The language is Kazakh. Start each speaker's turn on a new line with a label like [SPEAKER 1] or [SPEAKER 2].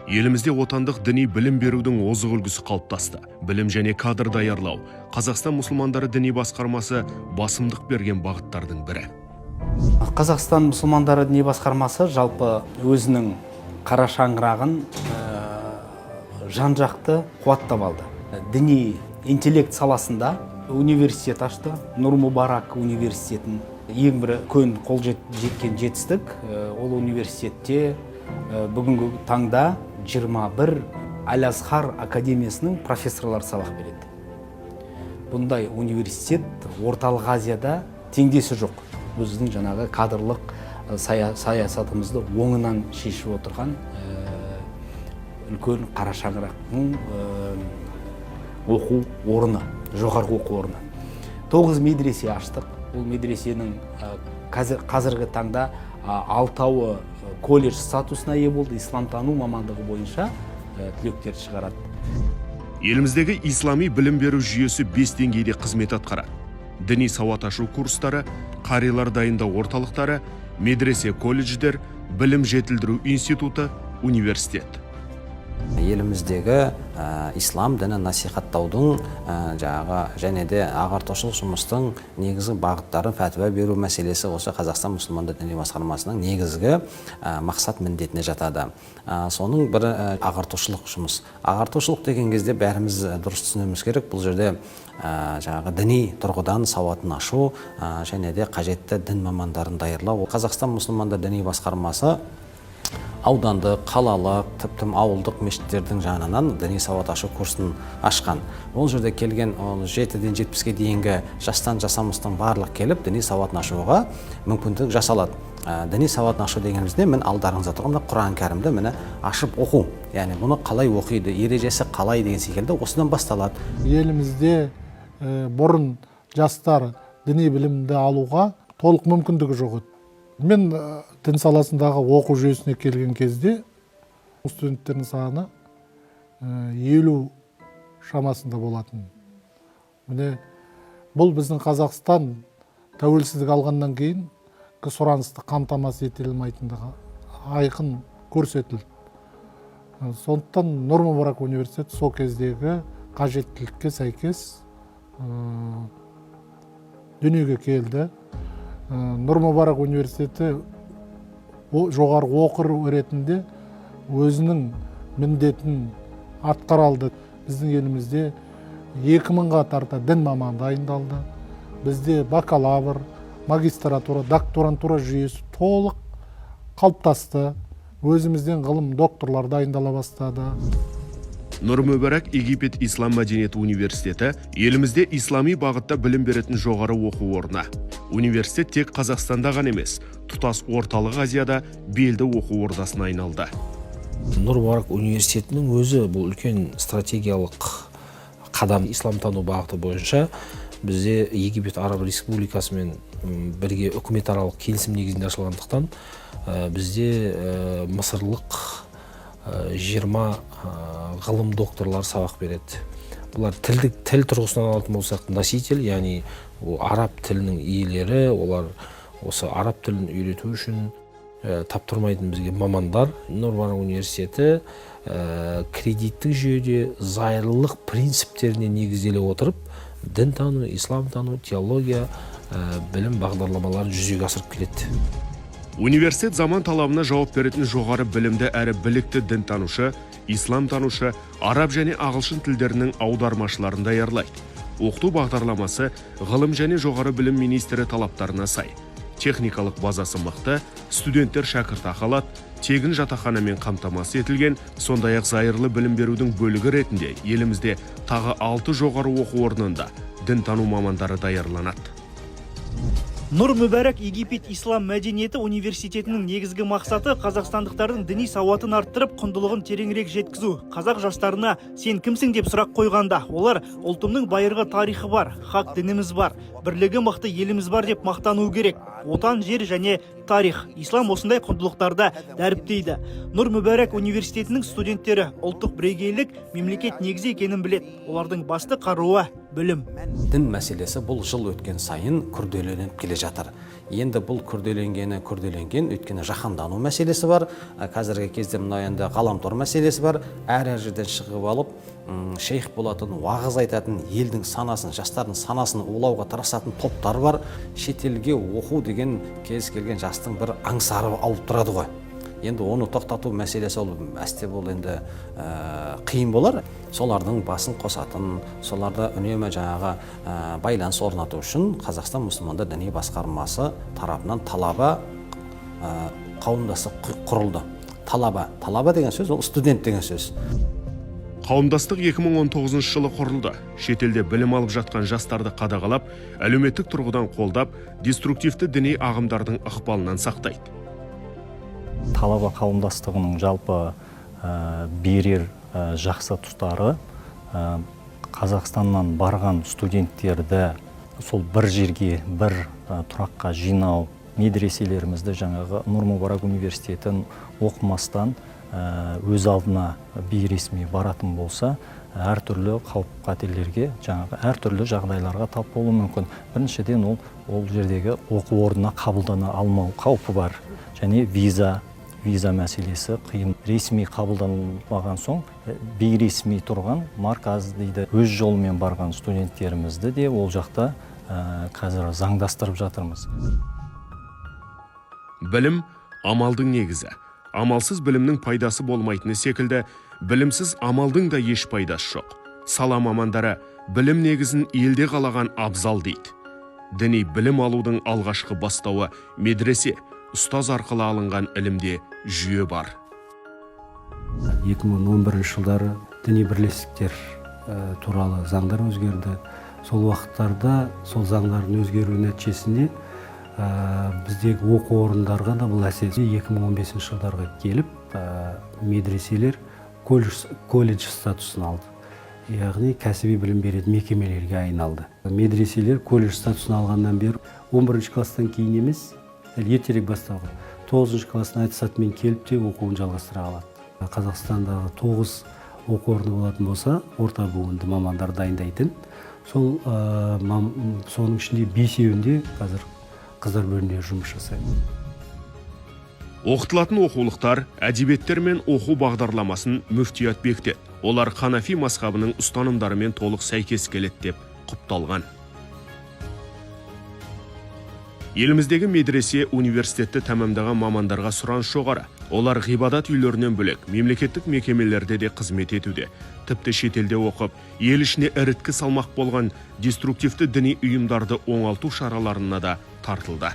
[SPEAKER 1] Елімізде отандық діни білім берудің озық үлгісі қалыптасты. Білім және кадр даярлау Қазақстан мұсылмандары діни басқармасы басымдық берген бағыттардың бірі.
[SPEAKER 2] Қазақстан мұсылмандары діни басқармасы жалпы өзінің қара шаңырағын жан-жақты қуаттап алды. Діни интеллект саласында университет ашты. Нұр-Мүбарак университетін ең бір қол жеткен жетістік. Ол университетте бүгінгі таңда 21 Аль-Азхар академиясының профессорлары сабақ береді. Бұндай университет орталық Азияда теңдесі жоқ. Біздің жаңағы кадрлық саясатымызды оңынан шешіп отырған үлкен қара шаңырақтың оқу орны, жоғарғы оқу орны. 9 медресе аштық. Бұл медресенің қазіргі таңда 6-ауы колледж статусына ие болды. Исламтану мамандығы бойынша түлектерді шығарады.
[SPEAKER 1] Еліміздегі ислами білім беру жүйесі 5 деңгейде қызмет атқарады. Діни сауат ашу курстары, қарилар дайындау орталықтары, медресе колледждер, білім жетілдіру институты, университет.
[SPEAKER 3] Еліміздегі ислам діні насихаттаудың және де ағартушылық жұмыстың негізгі бағыттарын фәтуа беру мәселесі осы Қазақстан мұсылмандары діни басқармасының негізгі мақсат міндетіне жатады. Соның бірі ағартушылық жұмыс. Ағартушылық деген кезде бәріміз дұрыс түсінуіміз керек. Бұл жерде діни тұрғыдан сауатын ашу және де қажетті дін мамандарын даярлау. Қазақстан мұсылмандары діни басқармасы ауданды, қалалық, тіптім ауылдық мешіттердің жанынан діни сауат ашу курсын ашқан. Ол жерде келген 7-ден 70-ге дейінгі жастан жасамыстың барлық келіп, діни сауатын ашуға мүмкіндік жасалады. Діни сауатын ашу дегенімізде мен алдарыңызда тұрғанда Құран кәрімді мені ашып оқу. Яғни бұны қалай оқиды, ережесі қалай деген секілді осыдан басталады.
[SPEAKER 4] Елімізде бұрын жастар діни білімді алуға толық мүмкіндігі жоқ еді. Мен дін саласындағы оқу жүйесіне келген кезде студенттердің саны 50 шамасында болатын. Бұл біздің Қазақстан тәуелсіздік алғаннан кейін сұранысты қамтамасыз ете алмайтындығы айқын көрсетілді. Сондықтан Нұр-Мүбарак университеті сол кездегі қажеттілікке сәйкес дүниеге келді. Нұр-Мүбарак университеті жоғарғы оқу ретінде өзінің міндетін атқара алды. Біздің елімізде 2000-ға тарта дін маманы дайындалды. Бізде бакалавр, магистратура, докторантура жүйесі толық қалыптасты. Өзімізден ғылым докторлар дайындала бастады.
[SPEAKER 1] Нұр-Мүбарак Египет Ислам мәдениеті университеті елімізде ислами бағытта білім беретін жоғары оқу орны. Университет тек Қазақстанда ғана емес, тұтас орталық Азияда белді оқу ордасына айналды.
[SPEAKER 5] Нұр-Мүбарак университетінің өзі бұл үлкен стратегиялық қадам. Исламтану бағыты бойынша бізде Египет Араб Республикасымен бірге үкіметаралық келісім негізінде ашылғандықтан бізде мысырлық 20 ғылым докторлар сабақ береді. Бұлар тіл тұрғысынан алатын болсақ носитель, яғни араб тілінің иелері, олар осы араб тілін үйрету үшін таптырмайтын бізге мамандар. Нұр-Мүбарак университеті кредиттік жүйеде зайырлылық принциптеріне негізделе отырып, дін тану, ислам тану, теология, білім бағдарламаларын жүзеге асырып келеді.
[SPEAKER 1] Университет заман талабына жауап беретін жоғары білімді әрі білікті дін танушы, ислам танушы, араб және ағылшын тілдерінің аудармашыларын даярлайды. Оқыту бағдарламасы ғылым және жоғары білім министрі талаптарына сай. Техникалық базасы мықты, студенттер шәкіртақы алады, тегін жатақханамен қамтамасыз етілген, сондай-ақ зайырлы білім берудің бөлігі ретінде елімізде тағы 6 жоғары оқу орнында дін тану мамандары даярланады.
[SPEAKER 6] Нұр-Мүбарак Египет Ислам мәдениеті университетінің негізгі мақсаты қазақстандықтардың діни сауатын арттырып, құндылығын тереңірек жеткізу. Қазақ жастарына сен кімсің деп сұрақ қойғанда, олар ұлтымның байырғы тарихы бар, хақ дініміз бар, бірлігі мықты еліміз бар деп мақтану керек. Отан, жер және тарих. Ислам осындай құндылықтарды дәріптейді. Нұр-Мүбарак университетінің студенттері ұлттық бірегейлік мемлекет негізі екенін біледі. Олардың басты қаруы білім.
[SPEAKER 3] Дін мәселесі бұл жыл өткен сайын күрделеніп келе жатыр. Енді бұл күрделенген, өйткені жаһандану мәселесі бар. Қазіргі кезде мына енді ғаламтор мәселесі бар. Әр жерден шығып алып, шейх болатын, уағыз айтатын, елдің санасын, жастардың санасын улауға тырысатын топтар бар. Шетелге оқу деген кез келген жастың бір аңсары ауып тұрады ғой. Енді оны тоқтату мәселесі ол әсте бұл енді қиын болар. Солардың басын қосатын, соларда үнемі жаңағы байланыс орнату үшін Қазақстан мұсылмандар діни басқармасы тарапынан талаба қауымдастық құрылды. Талаба деген сөз ол студент деген сөз.
[SPEAKER 1] Қауымдастық 2019 жылы құрылды. Шетелде білім алып жатқан жастарды қадағалап, әлеуметтік тұрғыдан қолдап, деструктивті діни ағымдардың ықпалынан сақтайды.
[SPEAKER 7] Талаба қауымдастығының жалпы берер жақсы тұстары Қазақстаннан барған студенттерді сол бір жерге, бір тұраққа жинау, медреселерімізді жаңағы Нұр Мүбарак университетін оқымастан өз алдына бейресми баратын болса, әртүрлі қауіп-қатерлерге, жаңағы әртүрлі жағдайларға тап болуы мүмкін. Біріншіден ол жердегі оқу орнына қабылдана алмау қаупі бар. Және виза мәселесі қиын. Ресми қабылданбаған соң, бейресми тұрған марказ дейді. Өз жолымен барған студенттерімізді де ол жақта қазір заңдастырып жатырмыз.
[SPEAKER 1] Білім амалдың негізі. Амалсыз білімнің пайдасы болмайтыны секілді, білімсіз амалдың да еш пайдасы жоқ. Сала мамандары білім негізін елде қалаған абзал дейді. Діни білім алудың алғашқы бастауы медресе, ұстаз арқылы алынған ілімде жүйе бар.
[SPEAKER 8] 2011 жылдары діни бірлестіктер туралы заңдар өзгерді. Сол уақыттарда сол заңдардың өзгеру нәтижесінде біздегі оқу орындарға да бұл әсері 2015 жылдарға келіп медреселер колледж статусын алды. Яғни кәсіби білім беретін мекемелерге айналды. Медреселер колледж статусын алғаннан бері 11 класстан кейін емес, ертерек басталған. 9 класстың аттестатымен келіп те оқуын жалғастыра алады. Қазақстандағы 9 оқу орны болатын болса, орта буынды мамандар дайындайтын. Соның ішінде 5-еуінде қазір қыздар бөлімінде жұмыс жасайды.
[SPEAKER 1] Оқытылатын оқулықтар, әдебиеттер мен оқу бағдарламасын мүфтият бекітеді. Олар Ханафи мазхабының ұстанымдарымен толық сәйкес келеді деп құпталған. Еліміздегі медресе университетті тәмамдаған мамандарға сұраныс жоғары. Олар ғибадат үйлерінен бөлек мемлекеттік мекемелерде де қызмет етуде. Тіпті шетелде оқып, ел ішіне іріткі салмақ болған деструктивті діни ұйымдарды оңалту шараларына да тартылды.